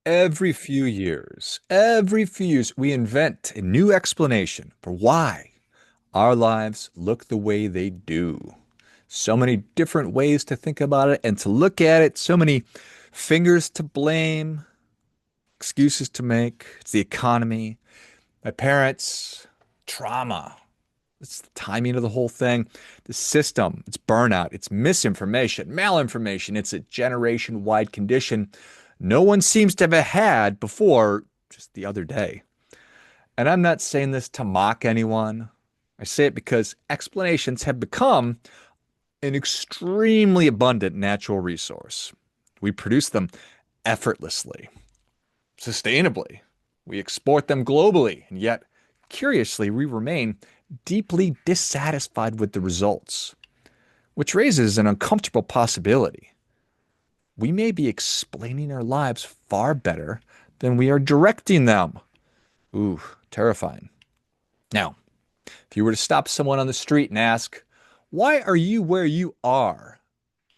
Every few years, we invent a new explanation for why our lives look the way they do. So many different ways to think about it and to look at it, so many fingers to blame, excuses to make. It's the economy, my parents, trauma. It's the timing of the whole thing, the system, it's burnout, it's misinformation, malinformation. It's a generation wide condition no one seems to have had before just the other day. And I'm not saying this to mock anyone. I say it because explanations have become an extremely abundant natural resource. We produce them effortlessly, sustainably. We export them globally, and yet, curiously, we remain deeply dissatisfied with the results, which raises an uncomfortable possibility. We may be explaining our lives far better than we are directing them. Ooh, terrifying. Now, if you were to stop someone on the street and ask, why are you where you are?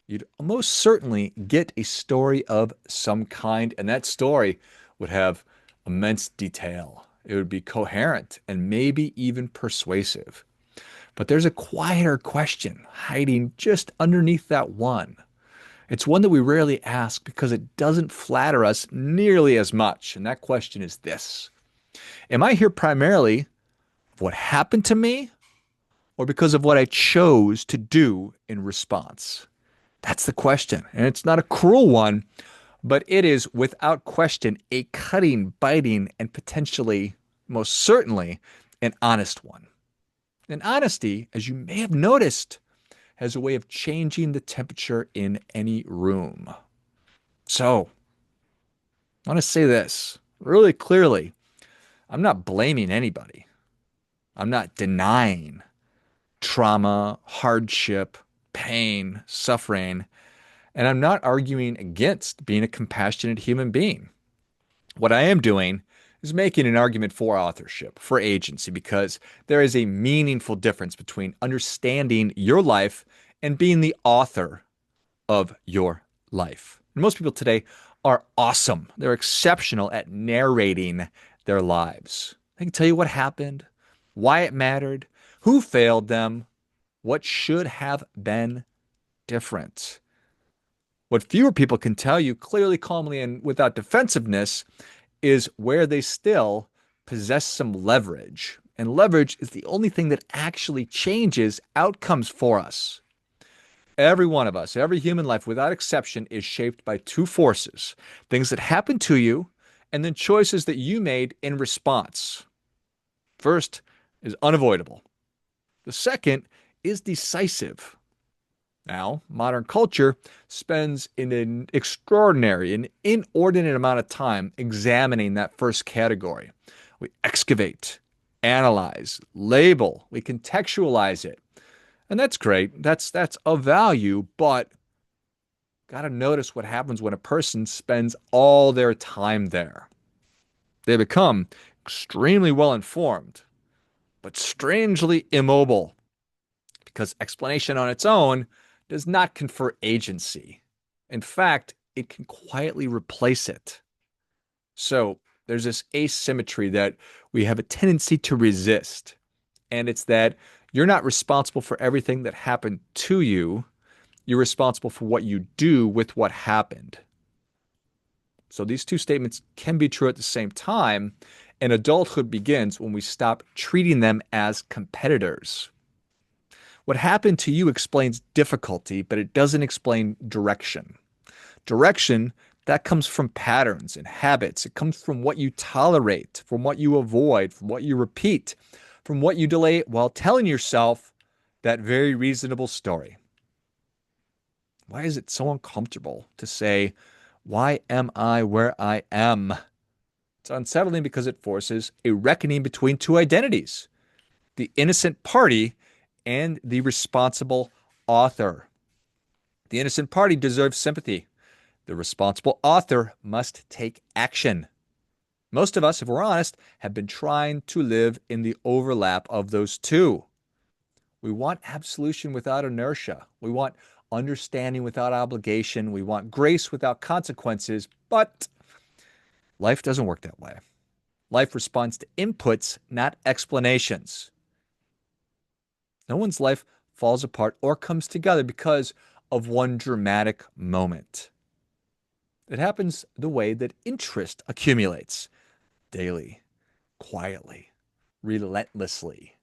You'd most certainly get a story of some kind, and that story would have immense detail. It would be coherent and maybe even persuasive. But there's a quieter question hiding just underneath that one. It's one that we rarely ask because it doesn't flatter us nearly as much. And that question is this: am I here primarily of what happened to me or because of what I chose to do in response? That's the question. And it's not a cruel one, but it is without question a cutting, biting, and potentially, most certainly, an honest one. And honesty, as you may have noticed, has a way of changing the temperature in any room. So, I want to say this really clearly. I'm not blaming anybody. I'm not denying trauma, hardship, pain, suffering, and I'm not arguing against being a compassionate human being. What I am doing is making an argument for authorship, for agency, because there is a meaningful difference between understanding your life and being the author of your life. And most people today are awesome. They're exceptional at narrating their lives. They can tell you what happened, why it mattered, who failed them, what should have been different. What fewer people can tell you clearly, calmly, and without defensiveness is where they still possess some leverage. And leverage is the only thing that actually changes outcomes for us. Every one of us, every human life without exception, is shaped by two forces: things that happen to you, and then choices that you made in response. First is unavoidable, the second is decisive. Now, modern culture spends an extraordinary, an inordinate amount of time examining that first category. We excavate, analyze, label, we contextualize it. And that's great. That's of value, but got to notice what happens when a person spends all their time there. They become extremely well informed, but strangely immobile because explanation on its own does not confer agency. In fact, it can quietly replace it. So there's this asymmetry that we have a tendency to resist. And it's that you're not responsible for everything that happened to you. You're responsible for what you do with what happened. So these two statements can be true at the same time, and adulthood begins when we stop treating them as competitors. What happened to you explains difficulty, but it doesn't explain direction. Direction, that comes from patterns and habits. It comes from what you tolerate, from what you avoid, from what you repeat, from what you delay while telling yourself that very reasonable story. Why is it so uncomfortable to say, why am I where I am? It's unsettling because it forces a reckoning between two identities: the innocent party and the responsible author. The innocent party deserves sympathy. The responsible author must take action. Most of us, if we're honest, have been trying to live in the overlap of those two. We want absolution without inertia. We want understanding without obligation. We want grace without consequences. But Life doesn't work that way. Life responds to inputs, not explanations. No one's life falls apart or comes together because of one dramatic moment. It happens the way that interest accumulates daily, quietly, relentlessly.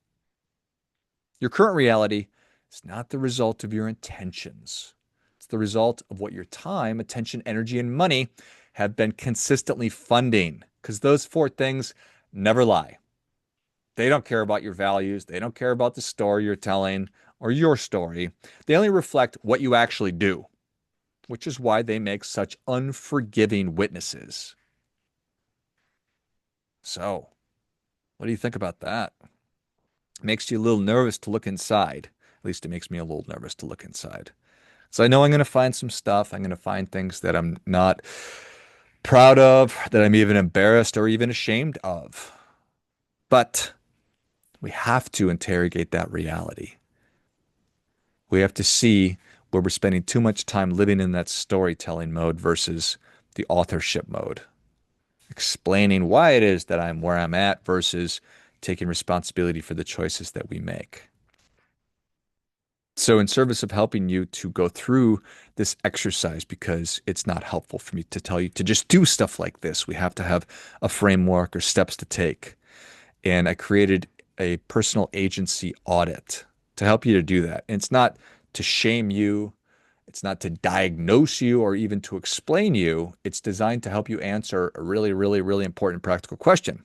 Your current reality is not the result of your intentions. It's the result of what your time, attention, energy, and money have been consistently funding. Because those four things never lie. They don't care about your values. They don't care about the story you're telling or your story. They only reflect what you actually do, which is why they make such unforgiving witnesses. So, what do you think about that? It makes you a little nervous to look inside. At least it makes me a little nervous to look inside. So I know I'm going to find some stuff. I'm going to find things that I'm not proud of, that I'm even embarrassed or even ashamed of. But we have to interrogate that reality. We have to see where we're spending too much time living in that storytelling mode versus the authorship mode, explaining why it is that I'm where I'm at versus taking responsibility for the choices that we make. So, in service of helping you to go through this exercise, because it's not helpful for me to tell you to just do stuff like this, we have to have a framework or steps to take. And I created a personal agency audit to help you to do that. And it's not to shame you, it's not to diagnose you or even to explain you. It's designed to help you answer a really, really, really important practical question.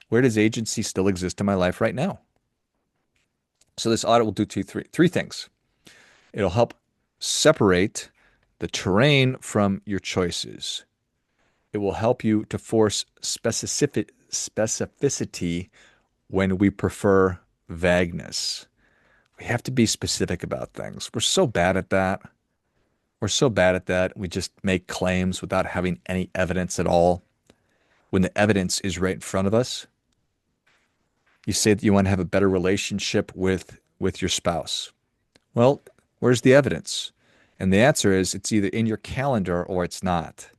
Where does agency still exist in my life right now? So this audit will do three things. It'll help separate the terrain from your choices. It will help you to force specificity when we prefer vagueness. We have to be specific about things. We're so bad at that. We're so bad at that. We just make claims without having any evidence at all. When the evidence is right in front of us, you say that you want to have a better relationship with your spouse. Well, where's the evidence? And the answer is it's either in your calendar or it's not.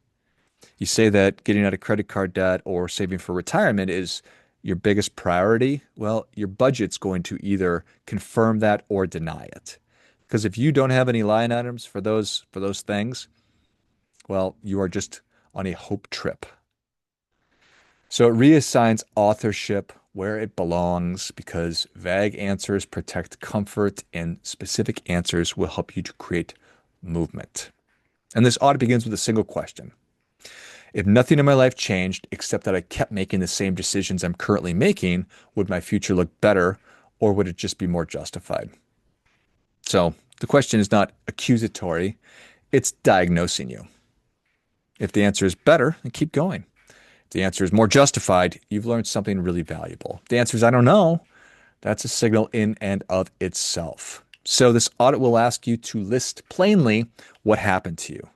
You say that getting out of credit card debt or saving for retirement is your biggest priority. Well, your budget's going to either confirm that or deny it. Because if you don't have any line items for those things, well, you are just on a hope trip. So it reassigns authorship where it belongs because vague answers protect comfort and specific answers will help you to create movement. And this audit begins with a single question. If nothing in my life changed except that I kept making the same decisions I'm currently making, would my future look better or would it just be more justified? So the question is not accusatory, it's diagnosing you. If the answer is better, then keep going. If the answer is more justified, you've learned something really valuable. If the answer is I don't know, that's a signal in and of itself. So this audit will ask you to list plainly what happened to you.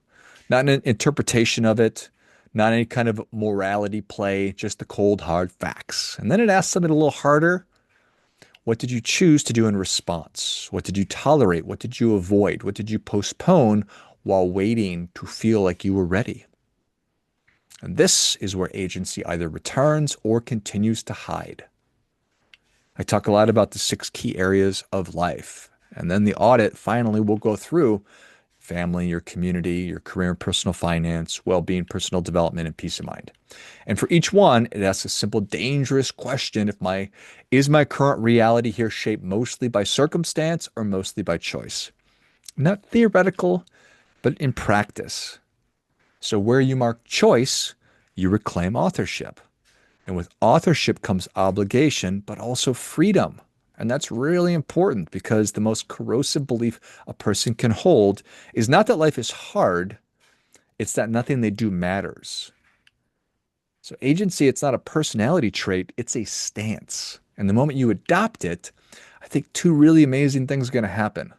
Not an interpretation of it, not any kind of morality play, just the cold, hard facts. And then it asks something a little harder. What did you choose to do in response? What did you tolerate? What did you avoid? What did you postpone while waiting to feel like you were ready? And this is where agency either returns or continues to hide. I talk a lot about the 6 key areas of life. And then the audit finally will go through family, your community, your career and personal finance, well-being, personal development, and peace of mind. And for each one, it asks a simple, dangerous question. Is my current reality here shaped mostly by circumstance or mostly by choice? Not theoretical, but in practice. So where you mark choice, you reclaim authorship. And with authorship comes obligation, but also freedom. And that's really important because the most corrosive belief a person can hold is not that life is hard, it's that nothing they do matters. So agency, it's not a personality trait, it's a stance. And the moment you adopt it, I think 2 really amazing things are going to happen.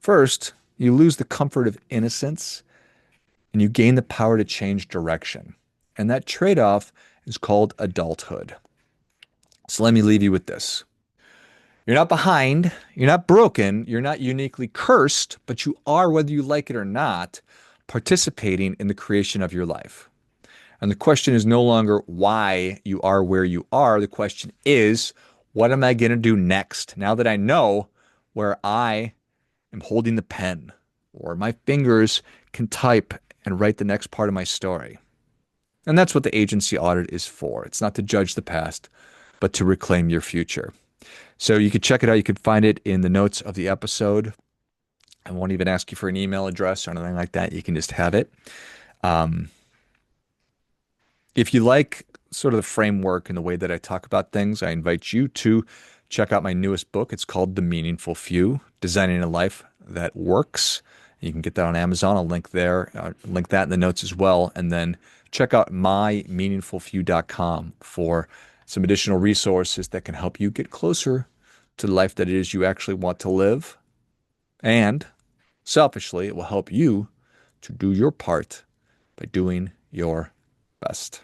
First, you lose the comfort of innocence and you gain the power to change direction. And that trade-off is called adulthood. So let me leave you with this. You're not behind, you're not broken, you're not uniquely cursed, but you are, whether you like it or not, participating in the creation of your life. And the question is no longer why you are where you are. The question is, what am I going to do next? Now that I know where I am holding the pen or my fingers can type and write the next part of my story. And that's what the agency audit is for. It's not to judge the past, but to reclaim your future. So you could check it out. You could find it in the notes of the episode. I won't even ask you for an email address or anything like that. You can just have it. Um, if you like sort of the framework and the way that I talk about things, I invite you to check out my newest book. It's called The Meaningful Few, Designing a Life That Works. You can get that on Amazon. I'll link there, link that in the notes as well. And then check out mymeaningfulfew.com for some additional resources that can help you get closer to the life that it is you actually want to live. And selfishly, it will help you to do your part by doing your best.